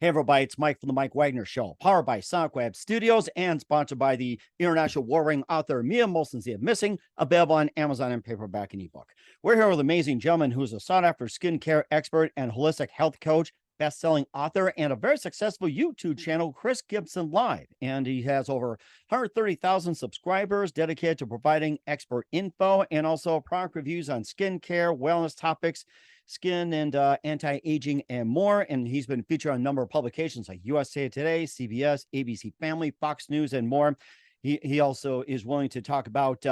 Hey, everybody, it's Mike from the Mike Wagner Show, powered by Sonic Web Studios and sponsored by the international warring author Mia Molson's The Missing, available on Amazon in paperback and ebook. We're here with an amazing gentleman who's a sought-after skincare expert and holistic health coach, best-selling author, and a very successful YouTube channel, Chris Gibson Live. And he has over 130,000 subscribers dedicated to providing expert info and also product reviews on skincare, wellness topics, skin and anti-aging and more. And he's been featured on a number of publications like USA Today, CBS, ABC Family, Fox News, and more. He also is willing to talk about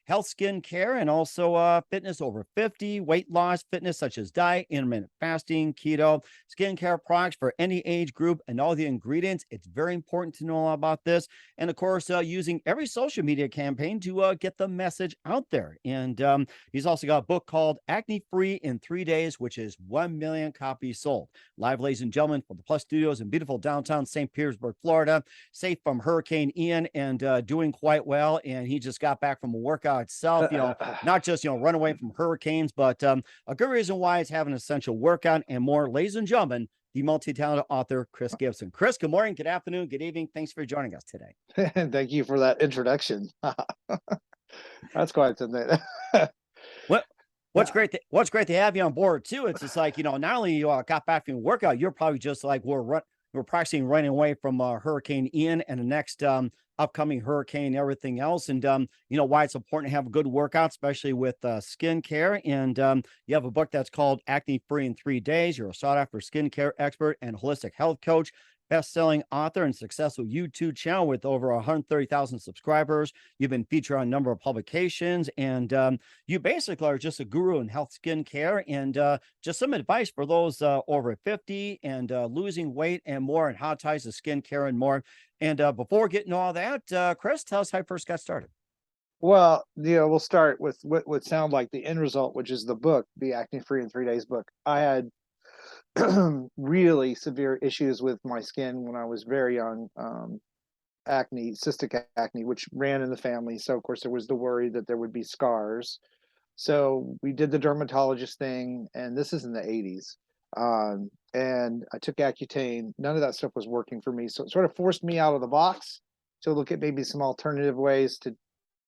health, skin care, and also fitness over 50, weight loss, fitness such as diet, intermittent fasting, keto, skincare products for any age group, and all the ingredients. It's very important to know about this. And of course, using every social media campaign to get the message out there. And he's also got a book called Acne Free in 3 Days, which is 1 million copies sold. Live, ladies and gentlemen, from the Plus Studios in beautiful downtown St. Petersburg, Florida, safe from Hurricane Ian and doing quite well. And he just got back from a workout itself, not just, run away from hurricanes, but a good reason why it's having an essential workout and more. Ladies and gentlemen, the multi-talented author, Chris Gibson. Chris, good morning, good afternoon, good evening. Thanks for joining us today. Thank you for that introduction. That's quite something. What's great to have you on board too. It's just like, not only you got back from your workout, you're probably just like we're practicing running away from Hurricane Ian and the next upcoming hurricane and everything else. And why it's important to have a good workout, especially with skincare. And you have a book that's called Acne Free in 3 Days. You're a sought-after skincare expert and holistic health coach, best-selling author, and successful YouTube channel with over 130,000 subscribers. You've been featured on a number of publications, and you basically are just a guru in health, skincare, and just some advice for those over 50 and losing weight and more, and how it ties to skincare and more. And before getting all that, Chris, tell us how you first got started. Well, we'll start with what would sound like the end result, which is the book, the Acne Free in 3 Days book. I had really severe issues with my skin when I was very young. Acne, cystic acne, which ran in the family. So of course there was the worry that there would be scars. So we did the dermatologist thing, and this is in the 80s. And I took Accutane. None of that stuff was working for me. So it sort of forced me out of the box to look at maybe some alternative ways to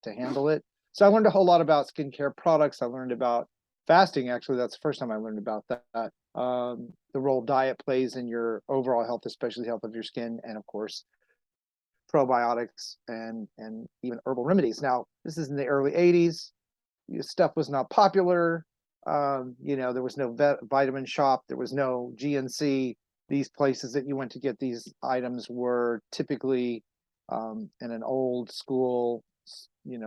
handle it. So I learned a whole lot about skincare products. I learned about fasting. Actually, that's the first time I learned about that. The role diet plays in your overall health, especially the health of your skin, and of course, probiotics and even herbal remedies. Now, this is in the early 80s. Stuff was not popular. There was no vitamin shop. There was no GNC. These places that you went to get these items were typically in an old school,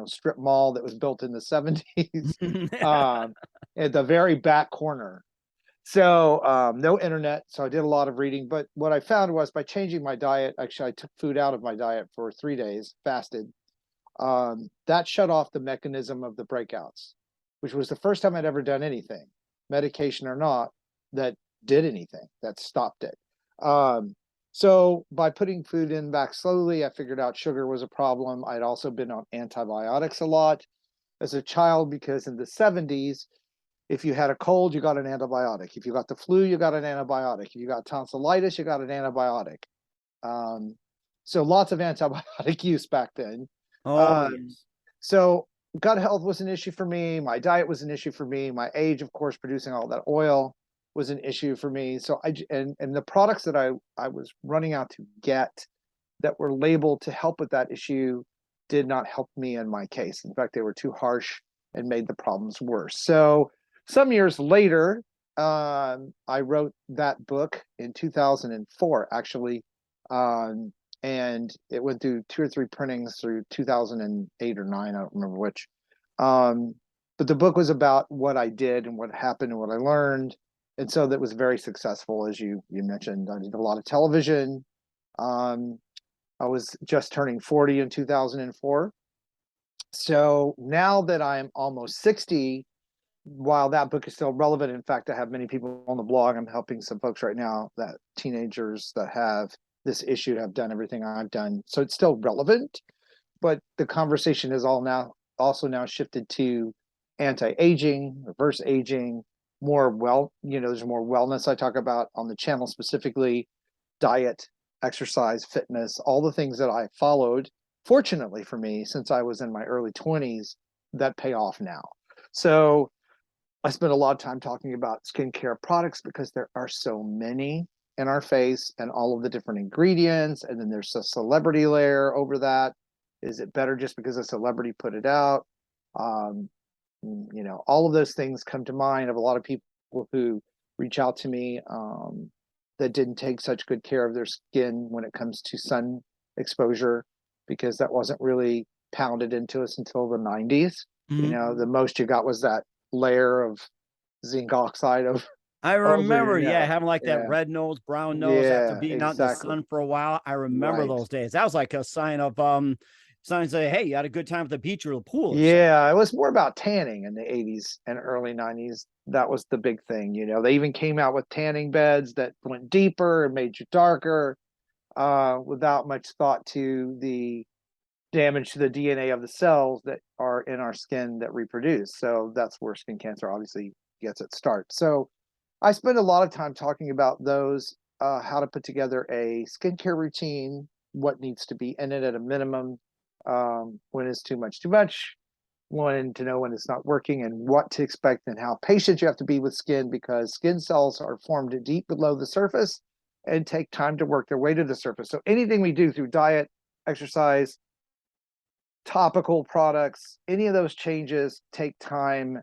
strip mall that was built in the 70s at the very back corner. So no internet. So I did a lot of reading. But what I found was by changing my diet, actually, I took food out of my diet for 3 days, fasted. That shut off the mechanism of the breakouts, which was the first time I'd ever done anything, medication or not, that did anything, that stopped it. So by putting food in back slowly, I figured out sugar was a problem. I'd also been on antibiotics a lot as a child, because in the 70s, if you had a cold, you got an antibiotic. If you got the flu, you got an antibiotic. If you got tonsillitis, you got an antibiotic. So lots of antibiotic use back then. Yes. So gut health was an issue for me. My diet was an issue for me. My age, of course, producing all that oil was an issue for me. So and the products that I was running out to get that were labeled to help with that issue did not help me in my case. In fact, they were too harsh and made the problems worse. So some years later, I wrote that book in 2004, actually. And it went through 2 or 3 printings through 2008 or 9, I don't remember which. But the book was about what I did and what happened and what I learned. And so that was very successful, as you mentioned. I did a lot of television. I was just turning 40 in 2004. So now that I'm almost 60, while that book is still relevant, in fact, I have many people on the blog. I'm helping some folks right now, that teenagers that have this issue have done everything I've done. So it's still relevant, but the conversation is also now shifted to anti-aging, reverse aging, there's more wellness I talk about on the channel specifically. diet, exercise, fitness, all the things that I followed, fortunately for me, since I was in my early 20s, that pay off now. So I spend a lot of time talking about skincare products because there are so many in our face and all of the different ingredients. And then there's a celebrity layer over that. Is it better just because a celebrity put it out? Um, all of those things come to mind of a lot of people who reach out to me that didn't take such good care of their skin when it comes to sun exposure, because that wasn't really pounded into us until the 90s. Mhm. The most you got was that layer of zinc oxide of I over remember, your yeah, neck. having like that Yeah, red nose, brown nose after yeah, being out in the exactly. sun for a while. I remember Right. those days. That was like a sign of signs that hey, you had a good time at the beach or the pool or something. Yeah, it was more about tanning in the 80s and early 90s. That was the big thing. They even came out with tanning beds that went deeper and made you darker, without much thought to the damage to the DNA of the cells that are in our skin that reproduce. So that's where skin cancer obviously gets its start. So I spend a lot of time talking about those, how to put together a skincare routine, what needs to be in it at a minimum, when it's too much, when to know when it's not working, and what to expect, and how patient you have to be with skin, because skin cells are formed deep below the surface and take time to work their way to the surface. So anything we do through diet, exercise, topical products, any of those changes take time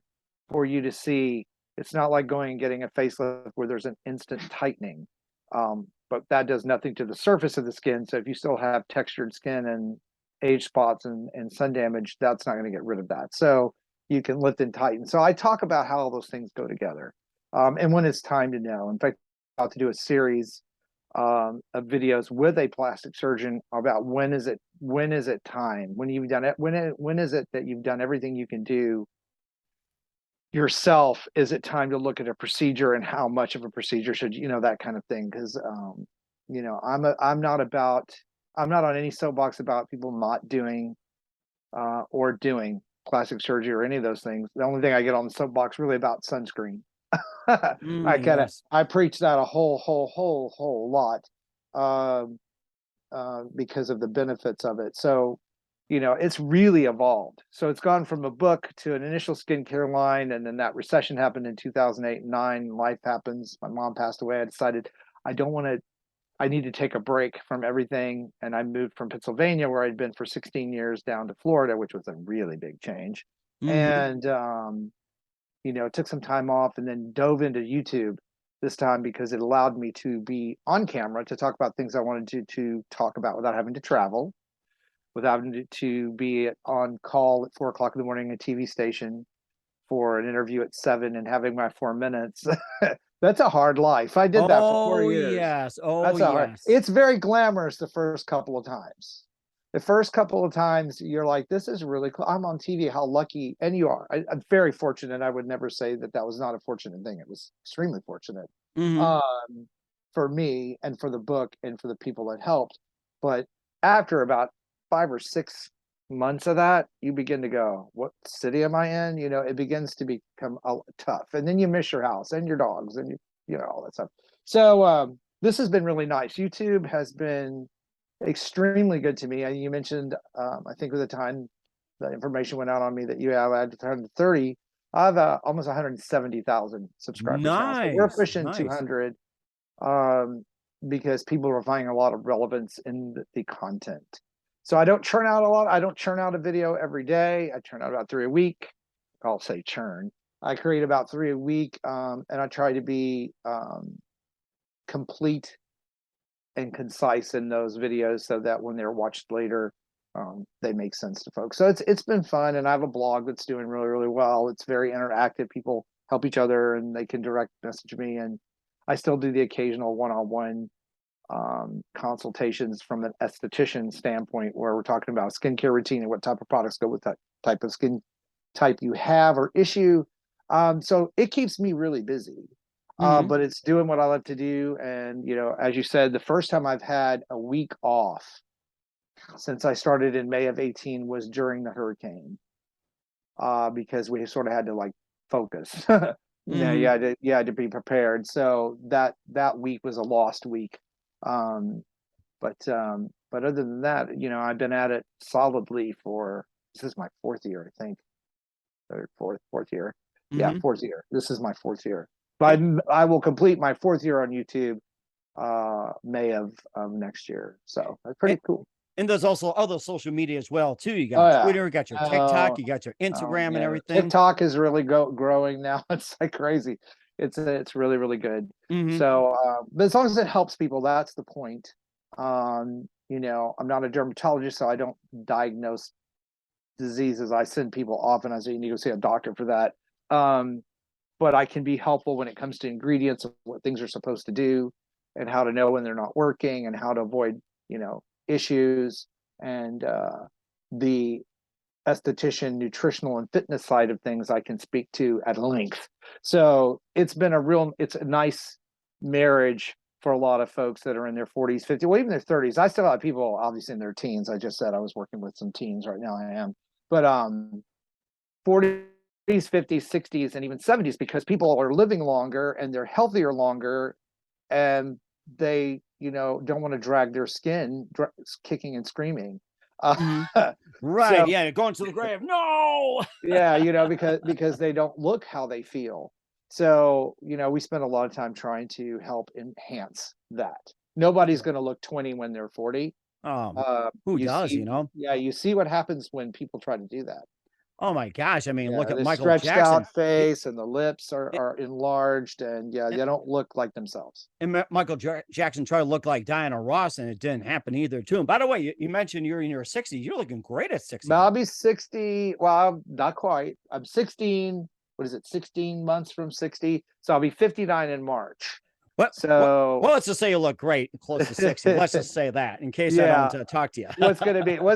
for you to see. It's not like going and getting a facelift where there's an instant tightening. But that does nothing to the surface of the skin. So if you still have textured skin and age spots and sun damage, that's not going to get rid of that. So you can lift and tighten. So I talk about how all those things go together, and when it's time to know. In fact, I'm about to do a series of videos with a plastic surgeon about when is it time, when you've done it, when is it that you've done everything you can do yourself, is it time to look at a procedure, and how much of a procedure should that kind of thing. Because I'm not on any soapbox about people not doing or doing plastic surgery or any of those things. The only thing I get on the soapbox really about sunscreen. Yes. I preach that a whole lot, um, because of the benefits of it. So, it's really evolved. So it's gone from a book to an initial skincare line, and then that recession happened in 2008 and 9. Life happens. My mom passed away. I decided I don't want to. I need to take a break from everything, and I moved from Pennsylvania, where I'd been for 16 years, down to Florida, which was a really big change. Hmm. And took some time off and then dove into YouTube this time, because it allowed me to be on camera to talk about things I wanted to talk about without having to travel, without having to be on call at 4 o'clock in the morning, a TV station for an interview at 7 and having my 4 minutes. That's a hard life. I did that for four Oh years. yes. Oh That's a hard. yes. It's very glamorous the first couple of times. The first couple of times you're like, this is really cool. I'm on TV. How lucky. And you are. I'm very fortunate. I would never say that that was not a fortunate thing. It was extremely fortunate, Hmm. um, for me and for the book and for the people that helped. But after about 5 or 6 months of that, you begin to go, what city am I in? It begins to become tough. And then you miss your house and your dogs and all that stuff. So this has been really nice. YouTube has been extremely good to me. And you mentioned, I think at the time the information went out on me that you have at 130. I have almost 170,000 subscribers now. So we're Nice. pushing Nice. 200, um, because people are finding a lot of relevance in the content. So I don't churn out a lot. I don't churn out a video every day. I churn out about 3 a week. I'll say churn. I create about 3 a week, and I try to be complete and concise in those videos so that when they're watched later, they make sense to folks. So it's been fun, and I have a blog that's doing really well. It's very interactive. People help each other, and they can direct message me, and I still do the occasional one-on-one consultations from an esthetician standpoint, where we're talking about a skincare routine and what type of products go with that type of skin type you have or issue. So it keeps me really busy. Hmm. But it's doing what I love to do. And, as you said, the first time I've had a week off since I started in May of 18 was during the hurricane, because we sort of had to like focus. You Hmm. had to be prepared. So that week was a lost week. But other than that, I've been at it solidly for, this is my fourth year, I think. Third, fourth year. Yeah, Mm-hmm. fourth year. This is my fourth year. But I will complete my fourth year on YouTube May of next year. So that's pretty cool. And there's also other social media as well, too. You Oh got yeah. Twitter, you got your TikTok, Oh, you got your oh Instagram and man. everything. TikTok is really growing now. It's like crazy. It's really, really good. Mm-hmm. So but as long as it helps people, that's the point. I'm not a dermatologist, so I don't diagnose diseases. I send people off and I say, you need to go see a doctor for that. But I can be helpful when it comes to ingredients of what things are supposed to do and how to know when they're not working and how to avoid, issues, and the esthetician, nutritional, and fitness side of things I can speak to at length. So it's a nice marriage for a lot of folks that are in their 40s, 50s, well, even their 30s. I still have people obviously in their teens. I just said I was working with some teens right now. I am, but 40s, 50s, 60s, and even 70s, because people are living longer and they're healthier longer, and they, don't want to drag their skin kicking and screaming. Mm-hmm. So Right. Yeah. Going to the grave. No. yeah, because they don't look how they feel. So, we spend a lot of time trying to help enhance that. Nobody's going to look 20 when they're 40. Who You does, see, you know? yeah, you see what happens when people try to do that. Oh my gosh. I mean, look Yeah, at the Michael stretched Jackson. out face and the lips are enlarged, and yeah, they don't look like themselves. And Michael Jackson tried to look like Diana Ross, and it didn't happen either, too. And by the way, you mentioned you're in your 60s. You're looking great at 60. But I'll be 60. Well, not quite. I'm 16. What is it? 16 months from 60. So I'll be 59 in March. What? So Well, let's just say you look great close to 60. Let's just say that in case I yeah, don't talk to you. what's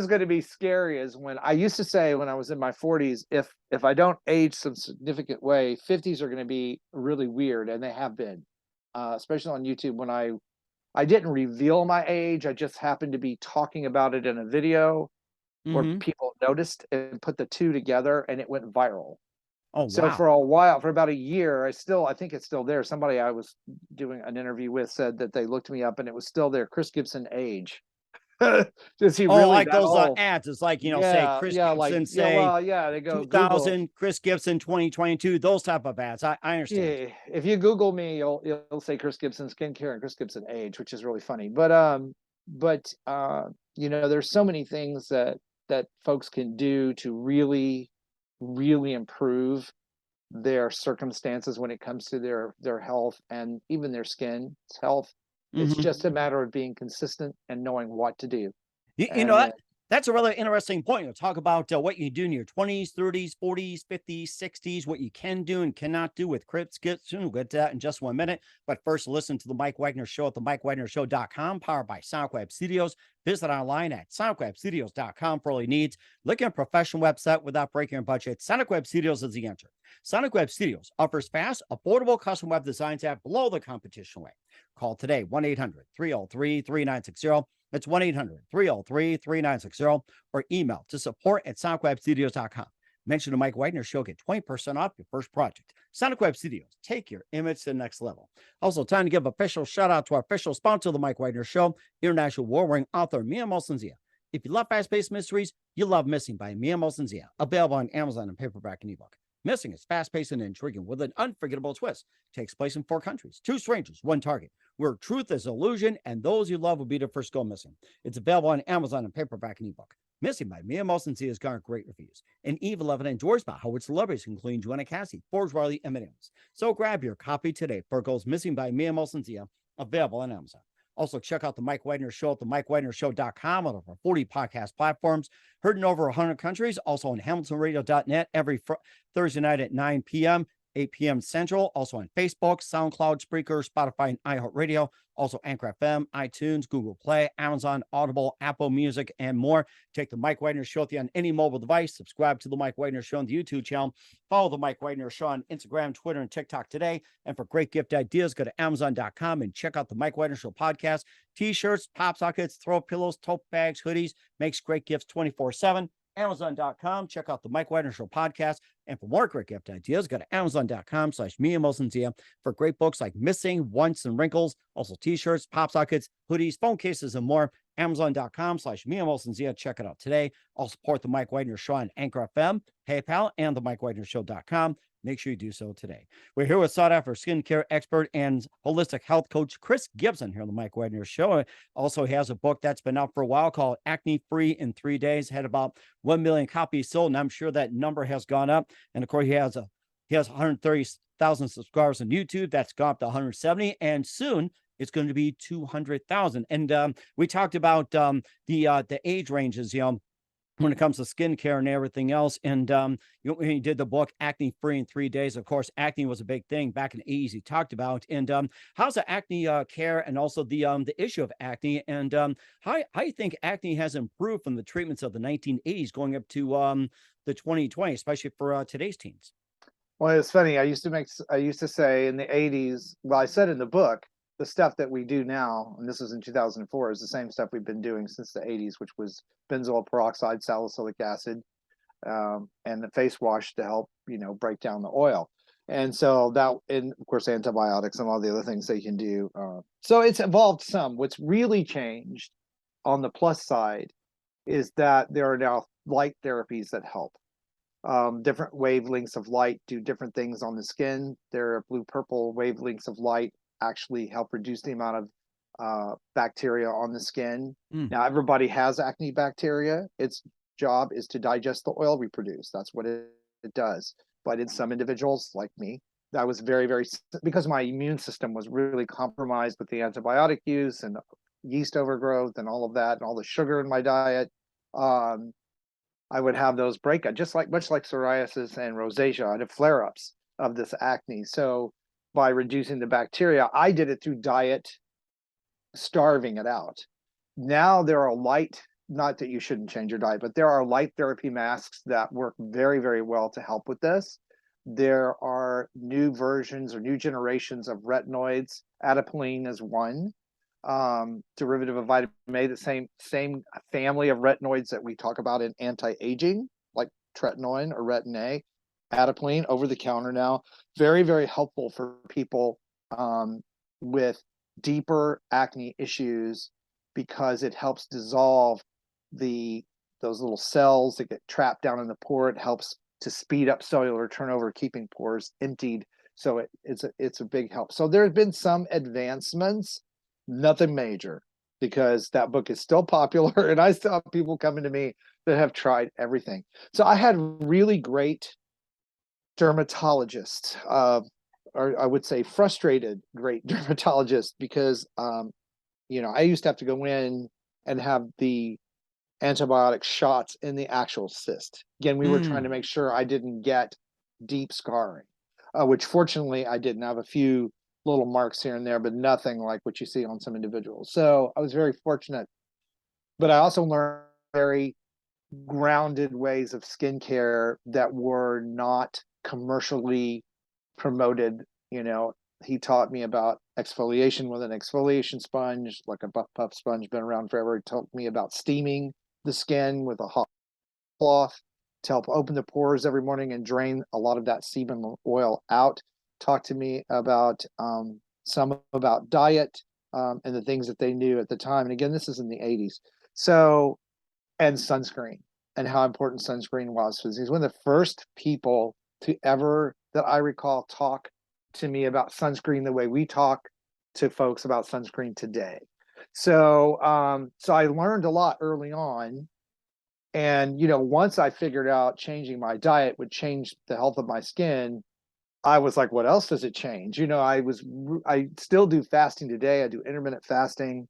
gonna be scary is when I used to say when I was in my 40s, if I don't age some significant way, 50s are going to be really weird, and they have been, especially on YouTube. When I didn't reveal my age, I just happened to be talking about it in a video where Mm-hmm. people noticed and put the two together, and it went viral. Oh, So wow. for a while, for about a year, I think it's still there. Somebody I was doing an interview with said that they looked me up and it was still there. Chris Gibson age. Is he Oh, really like that those old? ads. It's like, say Yeah, Chris yeah, like Gibson, yeah, say well, yeah, they go Google. 2000, Chris Gibson 2022, those type of ads. I understand. Yeah, if you Google me, you'll say Chris Gibson skincare and Chris Gibson age, which is really funny. But there's so many things that folks can do to really, really improve their circumstances when it comes to their health and even their skin health. It's Mm-hmm. just a matter of being consistent and knowing what to do. You know And that's a really interesting point. You'll talk about what you do in your 20s, 30s, 40s, 50s, 60s, what you can do and cannot do with Chris Gibson. We'll get to that in just 1 minute. But first, listen to the Mike Wagner Show at the MikeWagnerShow.com, powered by SonicWeb Studios. Visit online at SonicWebStudios.com for all your needs. Look at a professional website without breaking your budget. SonicWeb Studios is the answer. SonicWeb Studios offers fast, affordable custom web designs at below the competition rate. Call today, 1-800-303-3960. It's 1-800-303-3960, or email to support@sonicwebstudios.com. Mention the Mike Wagner Show, get 20% off your first project. Sonic Web Studios, take your image to the next level. Also, time to give official shout out to our official sponsor of the Mike Wagner Show, international war-wearing author Mia Molson-Zia. If you love fast-paced mysteries, you love Missing by Mia Molson-Zia, available on Amazon and paperback and ebook. Missing is fast-paced and intriguing with an unforgettable twist. Takes place in 4 countries, 2 strangers, 1 target, where truth is illusion and those you love will be the first go missing. It's available on Amazon and paperback and ebook. Missing by Mia Molson-Zia has garnered great reviews. And Eve 11 enjoys by Howard celebrities, including Joanna Cassie, Forbes Riley, and many others. So grab your copy today for Goes Missing by Mia Molson-Zia, available on Amazon. Also, check out the Mike Wagner Show at the MikeWagnerShow.com on over 40 podcast platforms. Heard in over 100 countries. Also on HamiltonRadio.net every Thursday night at 9 p.m., 8 p.m. Central. Also on Facebook, SoundCloud, Spreaker, Spotify, and iHeartRadio. Also Anchor FM, iTunes, Google Play, Amazon, Audible, Apple Music, and more. Take the Mike Wagner Show with you on any mobile device. Subscribe to the Mike Wagner Show on the YouTube channel. Follow the Mike Wagner Show on Instagram, Twitter, and TikTok today. And for great gift ideas, go to Amazon.com and check out the Mike Wagner Show podcast. T-shirts, pop sockets, throw pillows, tote bags, hoodies. Makes great gifts 24/7. Amazon.com. Check out the Mike Wagner Show podcast. And for more great gift ideas, go to amazon.com/MiaMosenZia for great books like Missing, Once, and Wrinkles, also t-shirts, pop sockets, hoodies, phone cases, and more. Amazon.com/MiaMosenZia. Check it out today. I'll support the Mike Wagner Show on Anchor FM, PayPal, and the MikeWagnerShow.com. Make sure you do so today. We're here with sought-after skincare expert and holistic health coach Chris Gibson here on the Mike Wagner Show. Also has a book that's been out for a while called Acne Free in 3 Days. Had about 1 million copies sold, and I'm sure that number has gone up. And of course, he has 130,000 subscribers on YouTube. That's gone up to 170, and soon it's going to be 200,000. And we talked about the age ranges, when it comes to skincare and everything else. And when he did the book Acne Free in 3 Days, of course, acne was a big thing back in the 80s. He talked about, and how's the acne care, and also the issue of acne, and how you think acne has improved from the treatments of the 1980s going up to the 2020, especially for today's teens. Well, it's funny. I used to say in the 80s, well, I said in the book, the stuff that we do now, and this was in 2004, is the same stuff we've been doing since the 80s, which was benzoyl peroxide, salicylic acid, and the face wash to help, break down the oil. And so that, and of course, antibiotics and all the other things they can do. So it's evolved some. What's really changed on the plus side is that there are now light therapies that help. Different wavelengths of light do different things on the skin. There are blue-purple wavelengths of light actually help reduce the amount of bacteria on the skin. Now, everybody has acne bacteria. Its job is to digest the oil we produce. That's what it does. But in some individuals, like me, that was very, very, because my immune system was really compromised with the antibiotic use and yeast overgrowth and all of that, and all the sugar in my diet. I would have those breakouts, much like psoriasis and rosacea. I'd have flare-ups of this acne. So by reducing the bacteria, I did it through diet, starving it out. Now there are not that you shouldn't change your diet, but there are light therapy masks that work very, very well to help with this. There are new versions or new generations of retinoids. Adapalene is one derivative of vitamin A, the same family of retinoids that we talk about in anti-aging, like tretinoin or retin A. Adapalene, over the counter now, very, very helpful for people with deeper acne issues, because it helps dissolve those little cells that get trapped down in the pore. It helps to speed up cellular turnover, keeping pores emptied. So it's a big help. So there have been some advancements, nothing major, because that book is still popular, and I still have people coming to me that have tried everything. So I had really great dermatologists, or I would say frustrated great dermatologists, because I used to have to go in and have the antibiotic shots in the actual cyst. Again, we were trying to make sure I didn't get deep scarring, which fortunately I didn't. Have a few little marks here and there, but nothing like what you see on some individuals. So I was very fortunate, but I also learned very grounded ways of skincare that were not commercially promoted. He taught me about exfoliation with an exfoliation sponge, like a Buff Puff sponge, been around forever. He taught me about steaming the skin with a hot cloth to help open the pores every morning and drain a lot of that sebum oil out. Talked to me about some about diet and the things that they knew at the time. And again, this is in the 80s. So, and sunscreen, and how important sunscreen was. He's one of the first people to ever, that I recall, talk to me about sunscreen the way we talk to folks about sunscreen today. So I learned a lot early on. And, once I figured out changing my diet would change the health of my skin, I was like, what else does it change? I still do fasting today. I do intermittent fasting.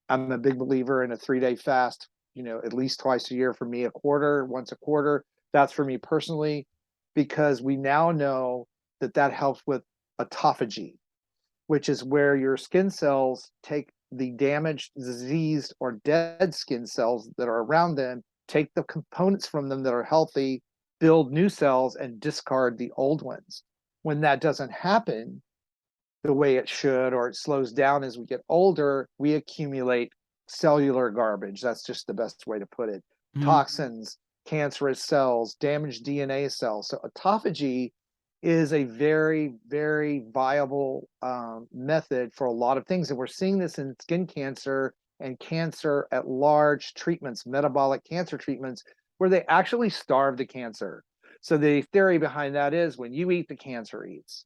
I'm a big believer in a 3-day fast, at least twice a year. For me, once a quarter. That's for me personally, because we now know that helps with autophagy, which is where your skin cells take the damaged, diseased, or dead skin cells that are around them, take the components from them that are healthy, build new cells, and discard the old ones. When that doesn't happen the way it should, or it slows down as we get older, we accumulate cellular garbage. That's just the best way to put it. Toxins, cancerous cells, damaged DNA cells. So autophagy is a very, very viable method for a lot of things. And we're seeing this in skin cancer and cancer at large treatments, metabolic cancer treatments, where they actually starve the cancer. So the theory behind that is when you eat, the cancer eats.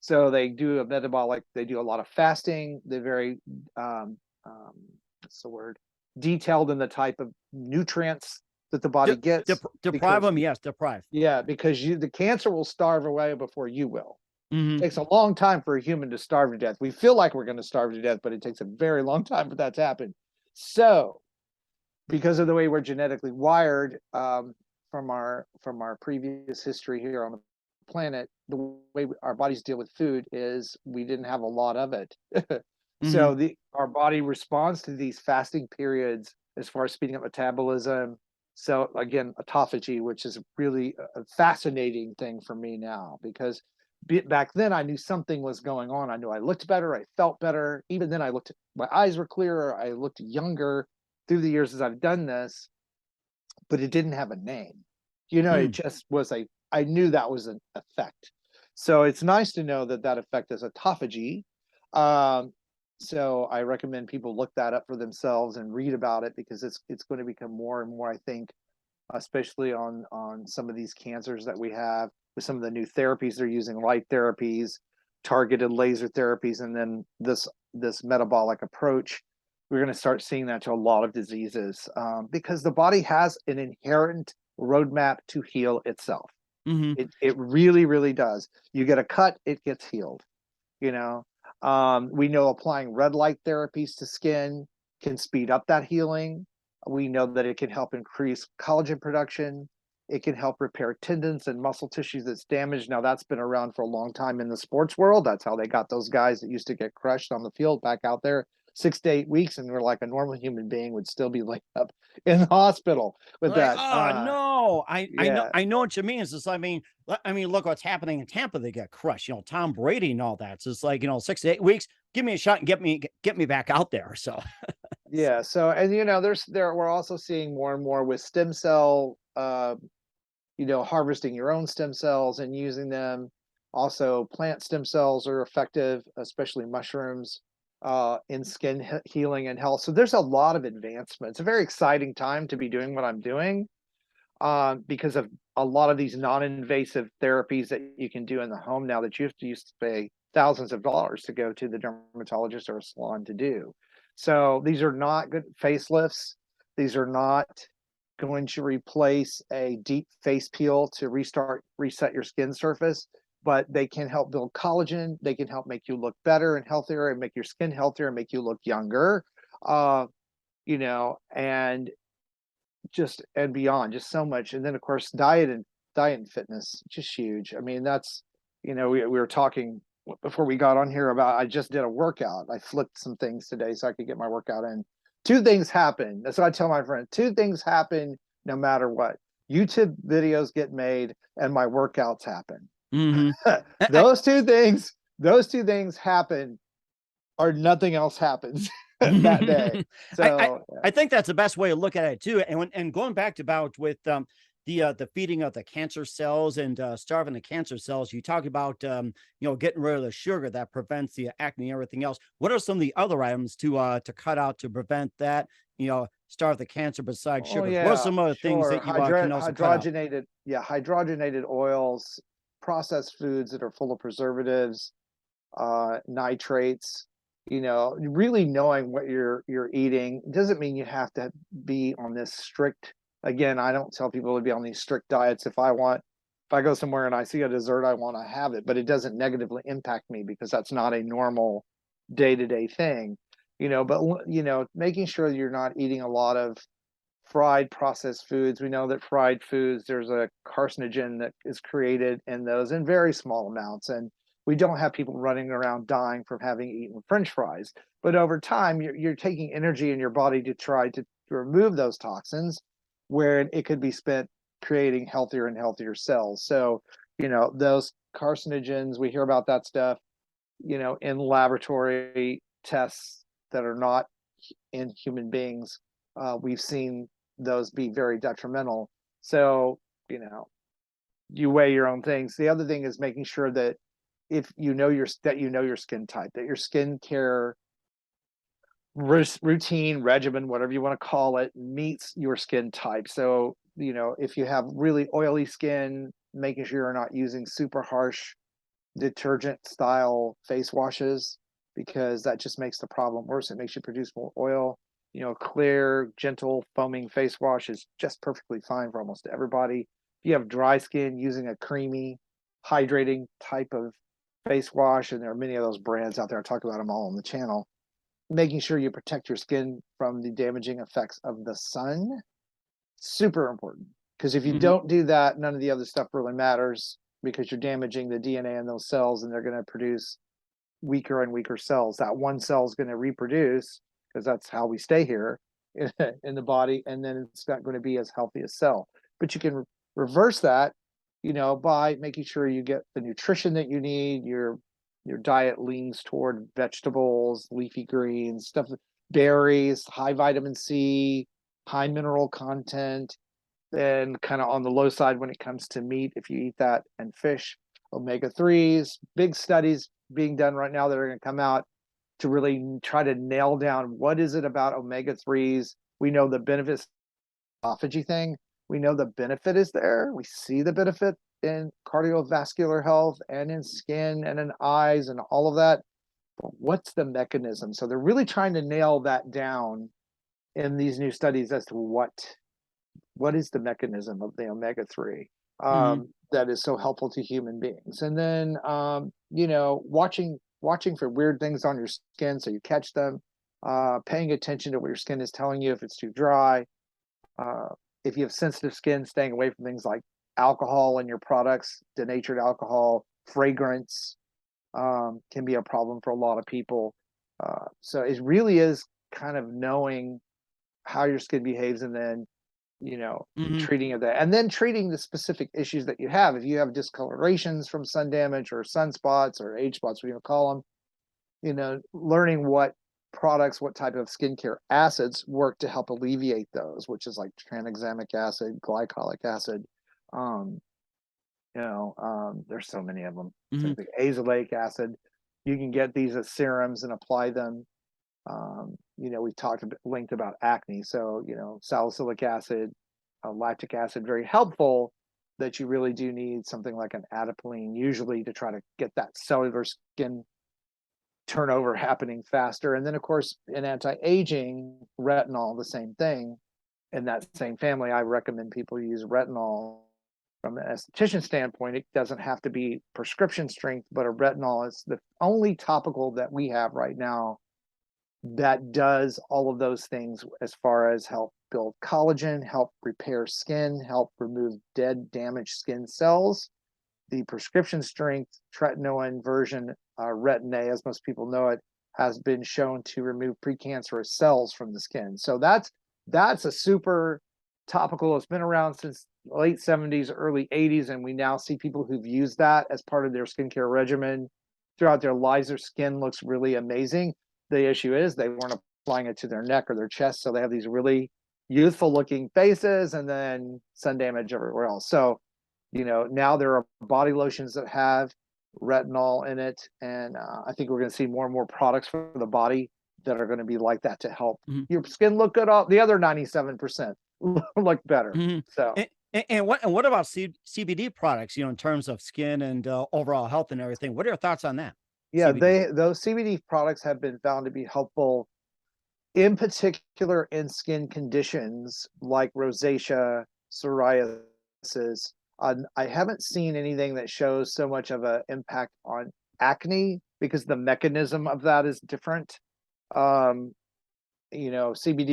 So they do a metabolic, they do a lot of fasting. They're very, what's the word? Detailed in the type of nutrients that the body gets. Deprive them, yes, deprive. Yeah, because the cancer will starve away before you will. Mm-hmm. It takes a long time for a human to starve to death. We feel like we're going to starve to death, but it takes a very long time for that to happen. So, because of the way we're genetically wired, from our previous history here on the planet, the way our bodies deal with food is we didn't have a lot of it. So our body responds to these fasting periods as far as speeding up metabolism. So again, autophagy, which is really a fascinating thing for me now, because back then I knew something was going on. I knew I looked better, I felt better. Even then, my eyes were clearer, I looked younger through the years as I've done this, but it didn't have a name. It just was I knew that was an effect. So it's nice to know that effect is autophagy. So I recommend people look that up for themselves and read about it, because it's going to become more and more, I think, especially on some of these cancers that we have, with some of the new therapies they're using, light therapies, targeted laser therapies, and then this metabolic approach. We're going to start seeing that to a lot of diseases, because the body has an inherent roadmap to heal itself. It really, really does. You get a cut, it gets healed. We know applying red light therapies to skin can speed up that healing. We know that it can help increase collagen production. It can help repair tendons and muscle tissue that's damaged. Now, that's been around for a long time in the sports world. That's how they got those guys that used to get crushed on the field back out there 6 to 8 weeks, and were like a normal human being would still be laid up in the hospital with like, that. Oh no, yeah. I know what you mean. It's just, I mean, look what's happening in Tampa. They get crushed. Tom Brady and all that. It's just like 6 to 8 weeks. Give me a shot and get me back out there. So yeah. So, and we're also seeing more and more with stem cell, harvesting your own stem cells and using them. Also, plant stem cells are effective, especially mushrooms, in skin healing and health. So there's a lot of advancement. It's a very exciting time to be doing what I'm doing, because of a lot of these non-invasive therapies that you can do in the home now that you used to pay thousands of dollars to go to the dermatologist or a salon to do. So these are not good facelifts. These are not going to replace a deep face peel to reset your skin surface, but they can help build collagen. They can help make you look better and healthier, and make your skin healthier, and make you look younger, and beyond, just so much. And then of course, diet and fitness, just huge. I mean, that's, we were talking before we got on here about, I just did a workout. I flipped some things today so I could get my workout in. Two things happen. That's what I tell my friend. Two things happen no matter what. YouTube videos get made and my workouts happen. Those two things happen, or nothing else happens that day. So I think that's the best way to look at it too. And going back to about with the feeding of the cancer cells and starving the cancer cells, you talk about getting rid of the sugar that prevents the acne and everything else. What are some of the other items to cut out to prevent that? Starve the cancer besides sugar. What are some other things that you can also cut out? Hydrogenated oils, processed foods that are full of preservatives, nitrates. Really knowing what you're eating doesn't mean you have to be on this strict. Again, I don't tell people to be on these strict diets. If I go somewhere and I see a dessert, I want to have it, but it doesn't negatively impact me, because that's not a normal day-to-day thing. But making sure you're not eating a lot of fried processed foods. We know that fried foods, there's a carcinogen that is created in those in very small amounts. And we don't have people running around dying from having eaten French fries. But over time, you're taking energy in your body to try to remove those toxins, where it could be spent creating healthier and healthier cells. So, those carcinogens, we hear about that stuff, in laboratory tests that are not in human beings. We've seen those be very detrimental. So, you weigh your own things. The other thing is making sure that if you know your skin type, that your skincare routine, regimen, whatever you want to call it, meets your skin type. So, if you have really oily skin, making sure you're not using super harsh detergent style face washes, because that just makes the problem worse. It makes you produce more oil. Clear, gentle, foaming face wash is just perfectly fine for almost everybody. If you have dry skin, using a creamy, hydrating type of face wash, and there are many of those brands out there. I talk about them all on the channel. Making sure you protect your skin from the damaging effects of the sun, super important. Because if you don't do that, none of the other stuff really matters, because you're damaging the DNA in those cells, and they're going to produce weaker and weaker cells. That one cell is going to reproduce, because that's how we stay here in the body, and then it's not going to be as healthy a cell. But you can reverse that, by making sure you get the nutrition that you need. Your diet leans toward vegetables, leafy greens, stuff, berries, high vitamin C, high mineral content. Then kind of on the low side when it comes to meat, if you eat that, and fish, omega-3s. Big studies being done right now that are going to come out to really try to nail down what is it about omega-3s. We know the benefits, autophagy thing. We know the benefit is there. We see the benefit in cardiovascular health and in skin and in eyes and all of that. But what's the mechanism? So they're really trying to nail that down in these new studies as to what is the mechanism of the omega-3 that is so helpful to human beings. And then watching for weird things on your skin so you catch them, paying attention to what your skin is telling you if it's too dry. If you have sensitive skin, staying away from things like alcohol in your products, denatured alcohol, fragrance, can be a problem for a lot of people. So it really is kind of knowing how your skin behaves, and then treating of that, and then treating the specific issues that you have. If you have discolorations from sun damage or sunspots or age spots, we call them, learning what products, what type of skincare acids work to help alleviate those, which is like tranexamic acid, glycolic acid. There's so many of them. So the azelaic acid, you can get these as serums and apply them. We talked linked about acne. So, salicylic acid, lactic acid, very helpful. That you really do need something like an adapalene, usually, to try to get that cellular skin turnover happening faster. And then, of course, in anti-aging, retinol, the same thing. In that same family, I recommend people use retinol. From an esthetician standpoint, it doesn't have to be prescription strength, but a retinol is the only topical that we have right now that does all of those things, as far as help build collagen, help repair skin, help remove dead, damaged skin cells. The prescription strength tretinoin version, Retin-A, as most people know it, has been shown to remove precancerous cells from the skin. So that's a super topical. It's been around since late 70s, early 80s, and we now see people who've used that as part of their skincare regimen throughout their lives. Their skin looks really amazing. The issue is they weren't applying it to their neck or their chest, so they have these really youthful looking faces, and then sun damage everywhere else. So, now there are body lotions that have retinol in it, and I think we're going to see more and more products for the body that are going to be like that to help your skin look good. All the other 97% look better. So. And what about CBD products, in terms of skin and overall health and everything? What are your thoughts on that? Yeah, CBD. those CBD products have been found to be helpful, in particular in skin conditions like rosacea, psoriasis. I haven't seen anything that shows so much of an impact on acne, because the mechanism of that is different. CBD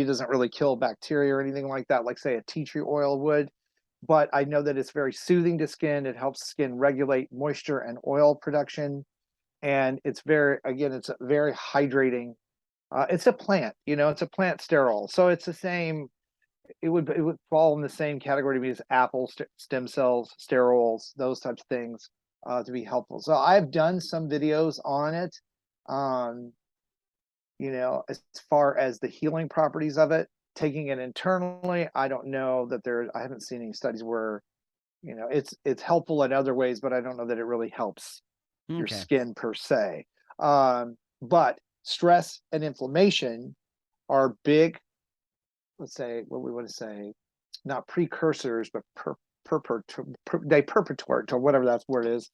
doesn't really kill bacteria or anything like that, like say a tea tree oil would. But I know that it's very soothing to skin. It helps skin regulate moisture and oil production. And it's very hydrating. It's a plant, it's a plant sterol. So it's the same, it would fall in the same category to me as apple stem cells, sterols, those types of things, to be helpful. So I've done some videos on it, as far as the healing properties of it, taking it internally, I don't know that I haven't seen any studies where, it's helpful in other ways, but I don't know that it really helps your Okay. skin per se. But stress and inflammation are big, let's say, what we want to say, not precursors, but they perpetuate, or whatever that word is,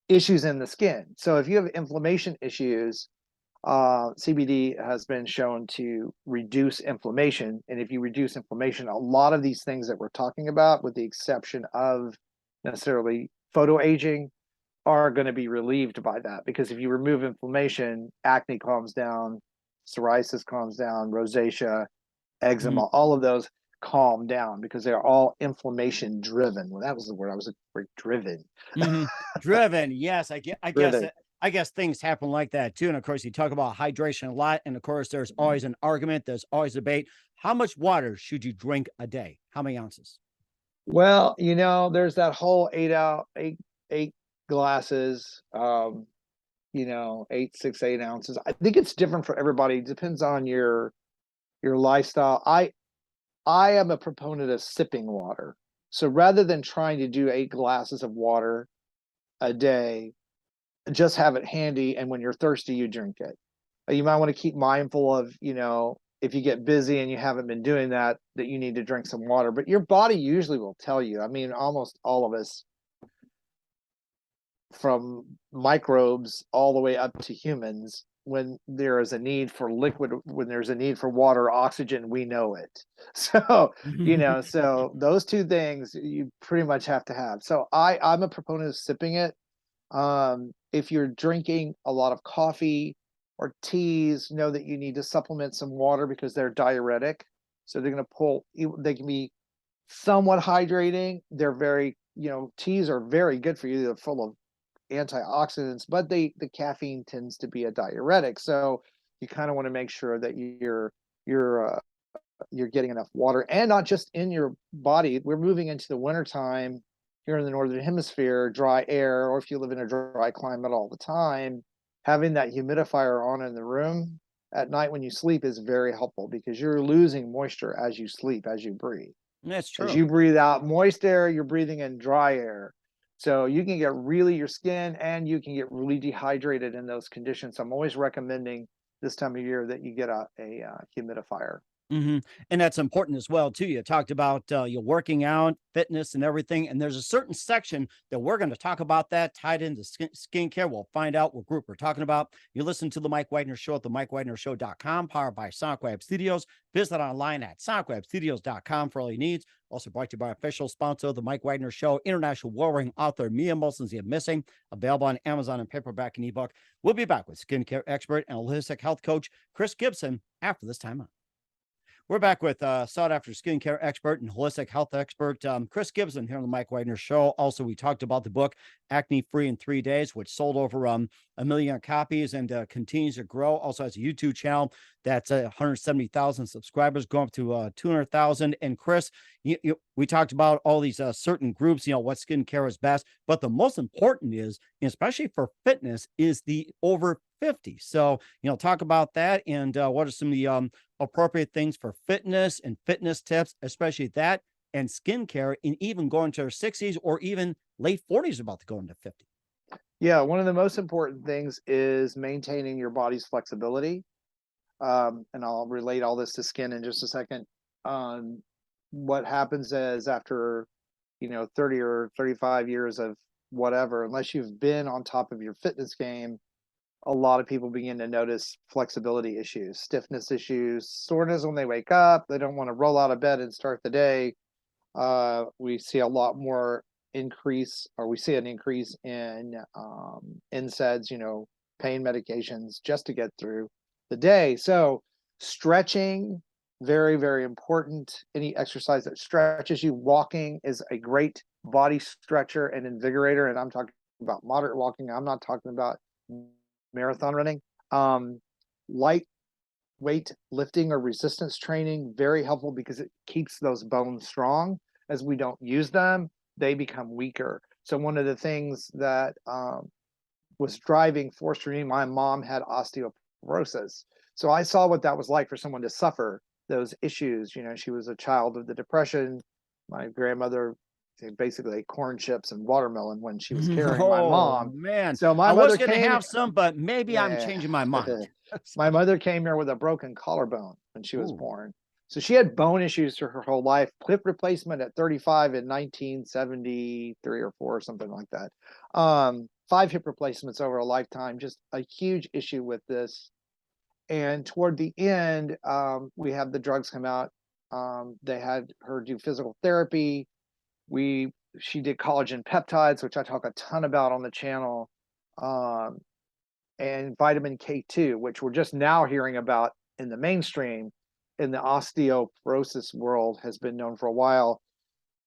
issues in the skin. So if you have inflammation issues, CBD has been shown to reduce inflammation. And if you reduce inflammation, a lot of these things that we're talking about, with the exception of necessarily photoaging, are going to be relieved by that. Because if you remove inflammation, acne calms down, psoriasis calms down, rosacea, eczema, all of those calm down because they're all inflammation driven. Well, that was the word I was looking for, driven. Driven. Yes. Driven. I guess things happen like that too. And of course, you talk about hydration a lot. And of course, there's always an argument. There's always debate. How much water should you drink a day? How many ounces? Well, there's that whole eight glasses, 8, 6, 8 ounces. I think it's different for everybody. It depends on your lifestyle. I am a proponent of sipping water. So rather than trying to do 8 glasses of water a day, just have it handy, and when you're thirsty, you drink it. You might want to keep mindful of, if you get busy and you haven't been doing that you need to drink some water. But your body usually will tell you. I mean, almost all of us, from microbes all the way up to humans, when there is a need for liquid, when there's a need for water, oxygen, we know it. So, so those two things you pretty much have to have. So I'm a proponent of sipping it. If you're drinking a lot of coffee or teas, know that you need to supplement some water because they're diuretic. So they're going to they can be somewhat hydrating. They're very, teas are very good for you. They're full of antioxidants, but the caffeine tends to be a diuretic. So you kind of want to make sure that you're getting enough water, and not just in your body. We're moving into the wintertime here in the Northern Hemisphere, dry air, or if you live in a dry climate all the time, having that humidifier on in the room at night when you sleep is very helpful, because you're losing moisture as you sleep, as you breathe. That's true. As you breathe out moist air, you're breathing in dry air. So you can get your skin, and you can get really dehydrated in those conditions. I'm always recommending this time of year that you get a humidifier. And that's important as well too. You talked about your working out, fitness, and everything. And there's a certain section that we're going to talk about that tied into skincare. We'll find out what group we're talking about. You listen to the Mike Wagner Show at the MikeWagnerShow.com, powered by SonicWeb Studios. Visit online at SonicWebStudios.com for all your needs. Also brought to you by official sponsor of the Mike Wagner Show, international warring author Mia Molson's The Missing, available on Amazon and paperback and ebook. We'll be back with skincare expert and holistic health coach Chris Gibson after this time out. We're back with sought-after skincare expert and holistic health expert, Chris Gibson, here on the Mike Wagner Show. Also, we talked about the book, Acne Free in 3 Days, which sold over 1 million copies and continues to grow. Also has a YouTube channel that's 170,000 subscribers, going up to 200,000. And Chris, we talked about all these certain groups, what skincare is best. But the most important is, especially for fitness, is the over 50. So, talk about that, and what are some of the appropriate things for fitness and fitness tips, especially that, and skincare, and even going to our 60s or even late 40s, about to go into 50. Yeah, one of the most important things is maintaining your body's flexibility. And I'll relate all this to skin in just a second. What happens is, after 30 or 35 years of whatever, unless you've been on top of your fitness game, a lot of people begin to notice flexibility issues, stiffness issues, soreness when they wake up. They don't want to roll out of bed and start the day. We see a lot more increase, or we see an increase in NSAIDs, pain medications, just to get through the day. So stretching, very, very important. Any exercise that stretches you. Walking is a great body stretcher and invigorator. And I'm talking about moderate walking. I'm not talking about marathon running. Light weight lifting or resistance training, very helpful, because it keeps those bones strong. As we don't use them, they become weaker. So one of the things that was driving force for me, my mom had osteoporosis. So I saw what that was like for someone to suffer those issues. You know, she was a child of the Depression. My grandmother basically ate corn chips and watermelon when she was carrying my Oh mom. man, So my I was mother going to came. have some, but maybe I'm Yeah. changing my mind. My mother came here with a broken collarbone when she was Ooh. born. So she had bone issues through her whole life. Hip replacement at 35 in 1973 or 4 or something like that. 5 hip replacements over a lifetime, just a huge issue with this. And toward the end, we had the drugs come out. They had her do physical therapy. She did collagen peptides, which I talk a ton about on the channel. Um, and vitamin K2, which we're just now hearing about in the mainstream in the osteoporosis world, has been known for a while.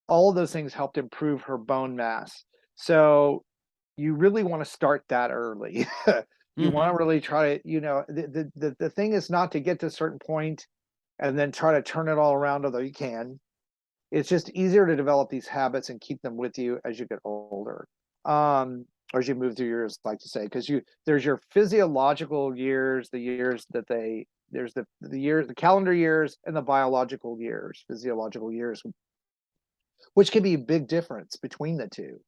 All of those things helped improve her bone mass. So you really want to start that early. You want to really try to, you know, the thing is not to get to a certain point and then try to turn it all around, although you can. It's just easier to develop these habits and keep them with you as you get older. Or as you move through years, like to say, because there's your physiological years, the years that there's the years, the calendar years, and the biological years, physiological years, which can be a big difference between the two.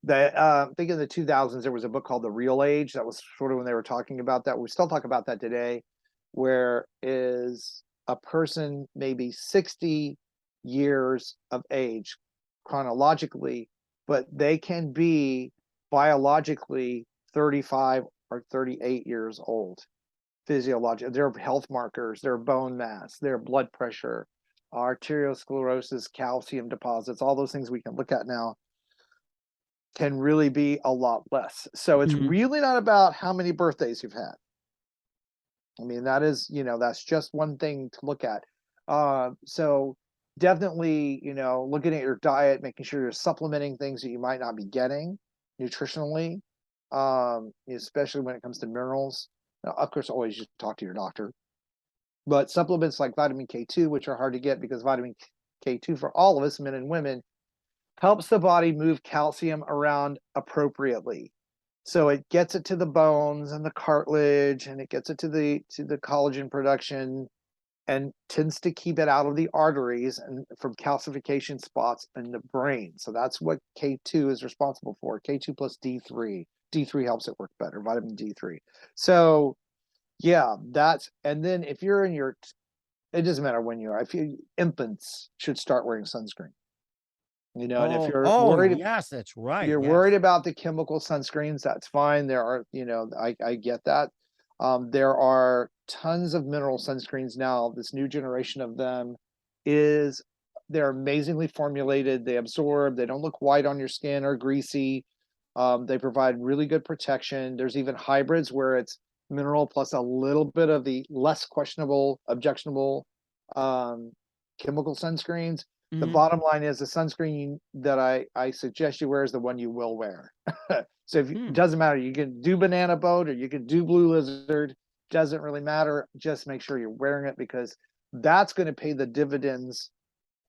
I think in the 2000s there was a book called The Real Age. That was sort of when they were talking about that. We still talk about that today, where is a person maybe 60 years of age chronologically, but they can be biologically 35 or 38 years old. Physiological, their health markers, their bone mass, their blood pressure, arteriosclerosis, calcium deposits, all those things we can look at now can really be a lot less. So it's really not about how many birthdays you've had. I mean, that is, you know, that's just one thing to look at. So definitely, you know, looking at your diet, making sure you're supplementing things that you might not be getting nutritionally, especially when it comes to minerals. Now, of course, always just talk to your doctor. But supplements like vitamin K2, which are hard to get because vitamin K2 for all of us, men and women, helps the body move calcium around appropriately. So it gets it to the bones and the cartilage, and it gets it to the collagen production, and tends to keep it out of the arteries and from calcification spots in the brain. So that's what K2 is responsible for. K2 plus D3. D3 helps it work better, vitamin D3. So yeah, and then if you're in your, it doesn't matter when you are, if you, infants should start wearing sunscreen. You know, and if Oh, you're oh worried, yes, that's right. you're Yes. worried about the chemical sunscreens, that's fine. There are, you know, I get that. There are tons of mineral sunscreens now. This new generation of them they're amazingly formulated. They absorb, they don't look white on your skin or greasy. They provide really good protection. There's even hybrids where it's mineral plus a little bit of the less questionable, objectionable chemical sunscreens. The bottom line is the sunscreen that I suggest you wear is the one you will wear. So it doesn't matter, you can do banana boat or you can do blue lizard, doesn't really matter. Just make sure you're wearing it, because that's going to pay the dividends,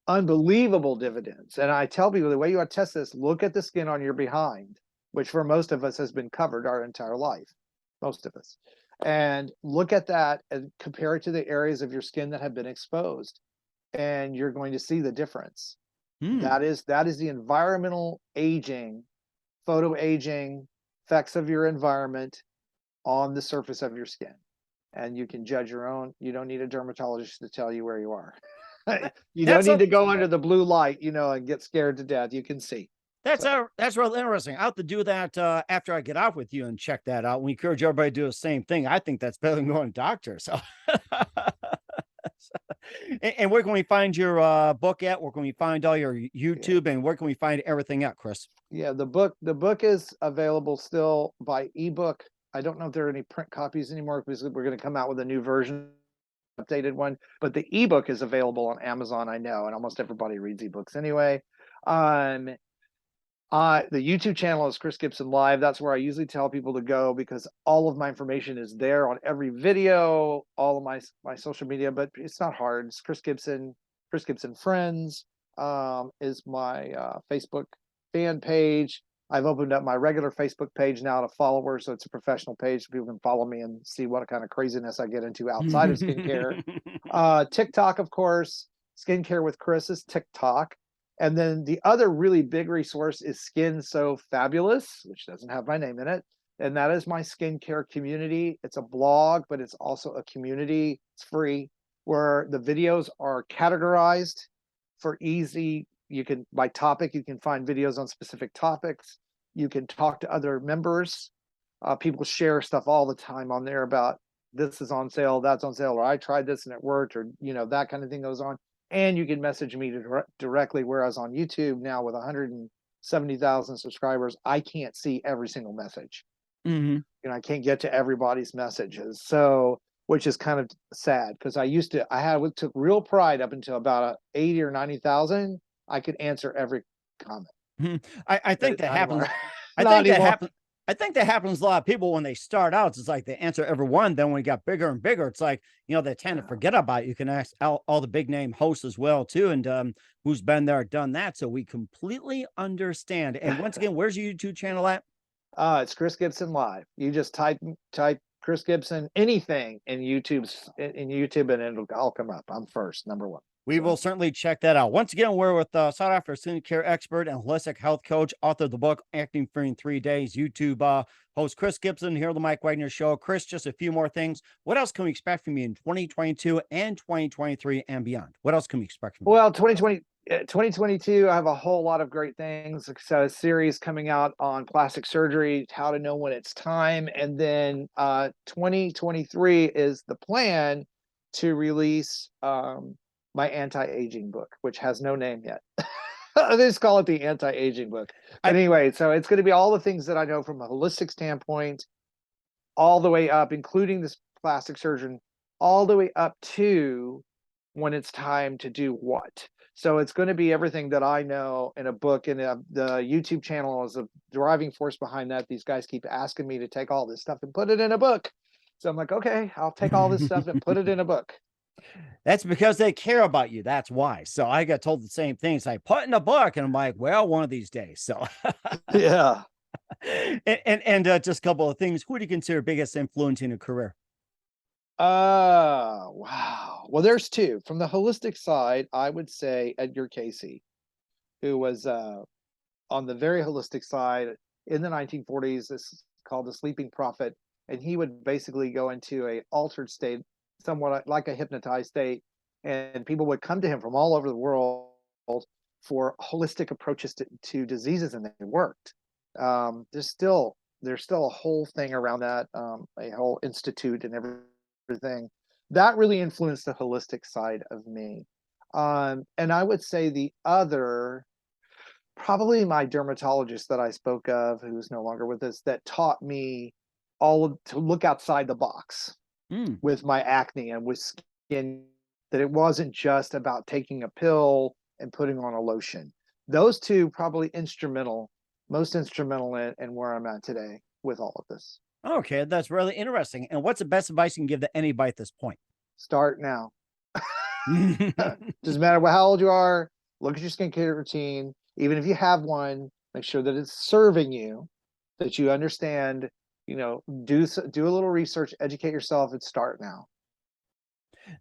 unbelievable dividends. And I tell people the way you want to test this, look at the skin on your behind, which for most of us has been covered our entire life, most of us. And look at that and compare it to the areas of your skin that have been exposed, and you're going to see the difference. That is the environmental aging, photo aging effects of your environment on the surface of your skin. And you can judge your own. You don't need a dermatologist to tell you where you are. You don't need to go under the blue light, you know, and get scared to death. You can see. That's real interesting. I'll have to do that after I get out with you and check that out. We encourage everybody to do the same thing. I think that's better than going to doctor. So, and where can we find your book at? Where can we find all your YouTube, and where can we find everything at, Chris? Yeah, the book is available still by ebook. I don't know if there are any print copies anymore, because we're going to come out with a new version, updated one. But the ebook is available on Amazon, I know, and almost everybody reads ebooks anyway. The YouTube channel is Chris Gibson Live. That's where I usually tell people to go, because all of my information is there on every video, all of my social media. But it's not hard. It's Chris Gibson Friends is my Facebook fan page. I've opened up my regular Facebook page now to followers, so it's a professional page so people can follow me and see what kind of craziness I get into outside of skincare. TikTok, of course, Skincare with Chris is TikTok. And then the other really big resource is Skin So Fabulous, which doesn't have my name in it. And that is my skincare community. It's a blog, but it's also a community. It's free, where the videos are categorized for easy. You can, by topic, you can find videos on specific topics. You can talk to other members. People share stuff all the time on there about this is on sale, that's on sale, or I tried this and it worked, or that kind of thing goes on. And you can message me directly, whereas on YouTube now with 170,000 subscribers, I can't see every single message. I can't get to everybody's messages, so, which is kind of sad, because I took real pride up until about 80 or 90,000. I could answer every comment. I think that happens. I think that happens a lot of people when they start out. It's like they answer every one. Then when we got bigger and bigger, it's like, they tend to forget about it. You can ask all the big name hosts as well, too. And who's been there, done that. So we completely understand. And once again, where's your YouTube channel at? It's Chris Gibson Live. You just type Chris Gibson, anything in YouTube, and I'll come up. I'm first, number one. We will certainly check that out. Once again, we're with sought after skincare expert and holistic health coach, author of the book Acne Free in 3 Days, YouTube host Chris Gibson here on the Mike Wagner Show. Chris, just a few more things. What else can we expect from you in 2022 and 2023 and beyond? What else can we expect from you? Well, 2022, I have a whole lot of great things. So a series coming out on plastic surgery, how to know when it's time. And then 2023 is the plan to release my anti-aging book, which has no name yet. They just call it the anti-aging book. Anyway, so it's going to be all the things that I know from a holistic standpoint, all the way up, including this plastic surgeon, all the way up to when it's time to do what. So it's going to be everything that I know in a book, and the YouTube channel is a driving force behind that. These guys keep asking me to take all this stuff and put it in a book. So I'm like, okay, I'll take all this stuff and put it in a book. That's because they care about you. That's why. So I got told the same things. I put in a book, and I'm like, well, one of these days. So yeah. And just a couple of things. Who do you consider biggest influence in your career? Wow. Well, there's two. From the holistic side, I would say Edgar Casey, who was on the very holistic side in the 1940s. This is called the sleeping prophet, and he would basically go into a altered state, somewhat like a hypnotized state, and people would come to him from all over the world for holistic approaches to diseases, and they worked. There's still a whole thing around that, a whole institute and everything that really influenced the holistic side of me. And I would say the other, probably my dermatologist that I spoke of, who's no longer with us, that taught me to look outside the box with my acne and with skin, that it wasn't just about taking a pill and putting on a lotion. Those two probably most instrumental in where I'm at today with all of this. Okay, that's really interesting. And what's the best advice you can give to anybody at this point? Start now. Doesn't matter how old you are. Look at your skincare routine. Even if you have one, make sure that it's serving you, that you understand. Do a little research, educate yourself, and start now.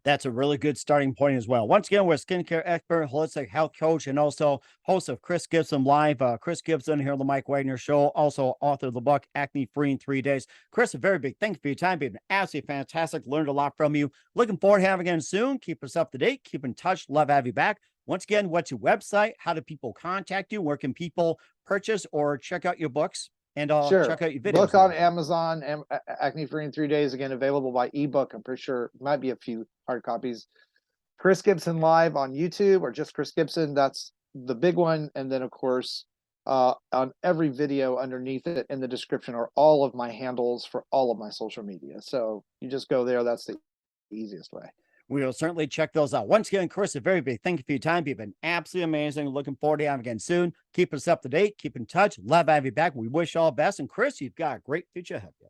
That's a really good starting point as well. Once again, we're skincare expert, holistic health coach, and also host of Chris Gibson Live. Chris Gibson here on the Mike Wagner Show, also author of the book Acne Free in 3 Days. Chris, a very big thank you for your time. You've been absolutely fantastic. Learned a lot from you. Looking forward to having you again soon. Keep us up to date. Keep in touch. Love to have you back. Once again, what's your website? How do people contact you? Where can people purchase or check out your books? And sure. Check out your videos. Book on Amazon, Acne Free in 3 Days, again, available by ebook. I'm pretty sure might be a few hard copies. Chris Gibson Live on YouTube, or just Chris Gibson. That's the big one. And then, of course, on every video underneath it in the description are all of my handles for all of my social media. So you just go there. That's the easiest way. We will certainly check those out. Once again, Chris, a very big thank you for your time. You've been absolutely amazing. Looking forward to having you again soon. Keep us up to date. Keep in touch. Love having you back. We wish you all the best. And Chris, you've got a great future ahead of you.